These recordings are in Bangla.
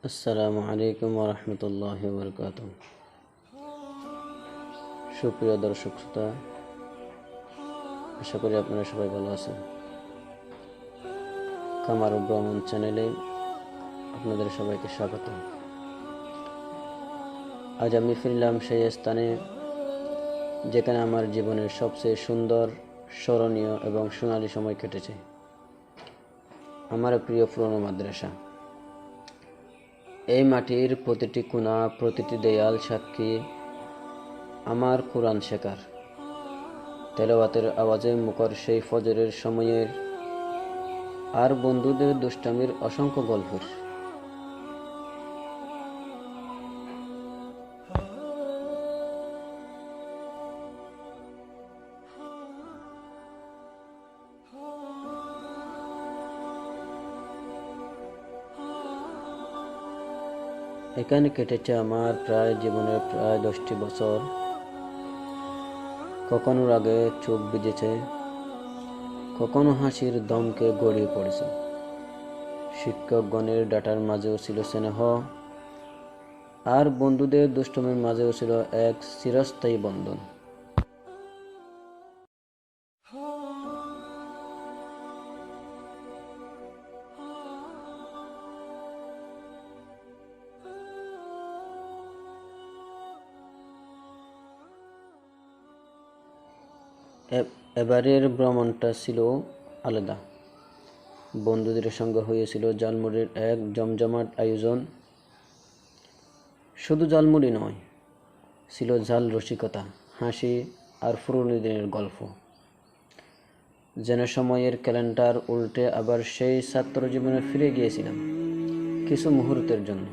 আসসালামু আলাইকুম ওয়া রাহমাতুল্লাহি ওয়া বারাকাতুহু। সুপ্রিয় দর্শক শ্রোতা, আশা করি আপনারা সবাই ভালো আছেন। কামার ও ভ্রমণ চ্যানেলে আপনাদের সবাইকে স্বাগত। আজ আমি ফিরলাম সেই স্থানে যেখানে আমার জীবনের সবচেয়ে সুন্দর, স্মরণীয় এবং সোনালী সময় কেটেছে। আমার প্রিয় পুরনো মাদ্রাসা। এই মাটির প্রতিটি কোণা, প্রতিটি দেয়াল সাক্ষী আমার কোরআন শেখার, তেলাওয়াতের আওয়াজে মুখর সেই ফজরের সময়ের, আর বন্ধুদের দুষ্টামির অসংখ্য গল্পের। এখানে কেটেছে আমার জীবনের প্রায় 10টি বছর। কখনো রাগে চোখ ভিজেছে, কখনো হাসির দমকে গড়িয়ে পড়েছে। শিক্ষকগণের ডাটার মাঝেও ছিল স্নেহ, আর বন্ধুদের দুষ্টমির মাঝেও ছিল এক চিরস্থায়ী বন্ধন। এবারের ভ্রমণটা ছিল আলাদা। বন্ধুদের সঙ্গে হয়েছিল ঝালমুড়ির এক জমজমাট আয়োজন। শুধু ঝালমুড়ি নয়, ছিল ঝাল রসিকতা, হাসি আর পুরনো দিনের গল্প। যেন সময়ের ক্যালেন্ডার উল্টে আবার সেই ছাত্র জীবনে ফিরে গিয়েছিলাম কিছু মুহূর্তের জন্য।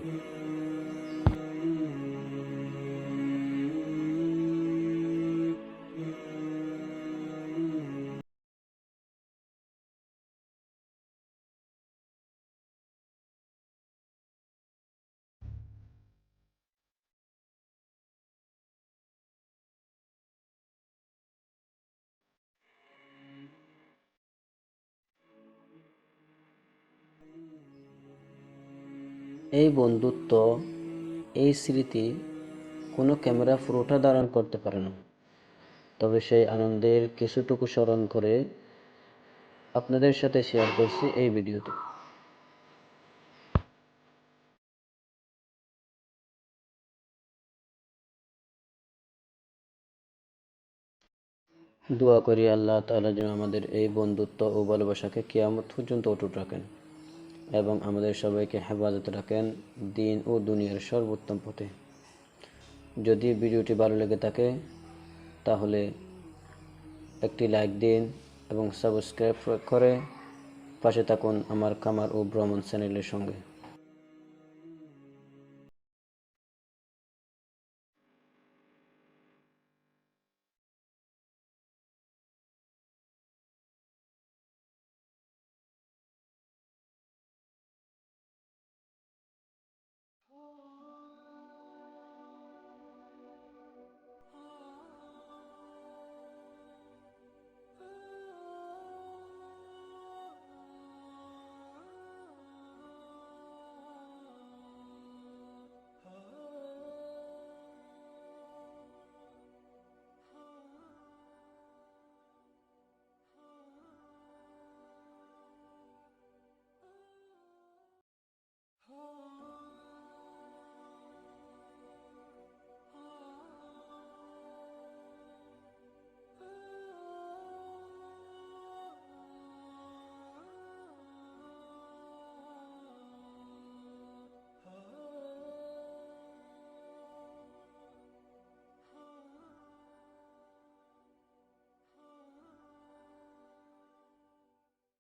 এই বন্ধুত্ব, এই স্মৃতি কোনো ক্যামেরা পুরোটা ধারণ করতে পারে না, তবে সেই আনন্দের কিছুটুকু স্মরণ করে আপনাদের সাথে শেয়ার করছি এই ভিডিওতে। দোয়া করি আল্লাহ তাআলা যেন আমাদের এই বন্ধুত্ব ও ভালোবাসাকে কিয়ামত পর্যন্ত অটুট রাখেন এবং আমাদের সবাইকে হেফাজতে রাখেন দিন ও দুনিয়ার সর্বোত্তম পথে। যদি ভিডিওটি ভালো লেগে থাকে তাহলে একটি লাইক দিন এবং সাবস্ক্রাইব করে পাশে থাকুন আমার কামার ও ভ্রমণ চ্যানেলের সঙ্গে।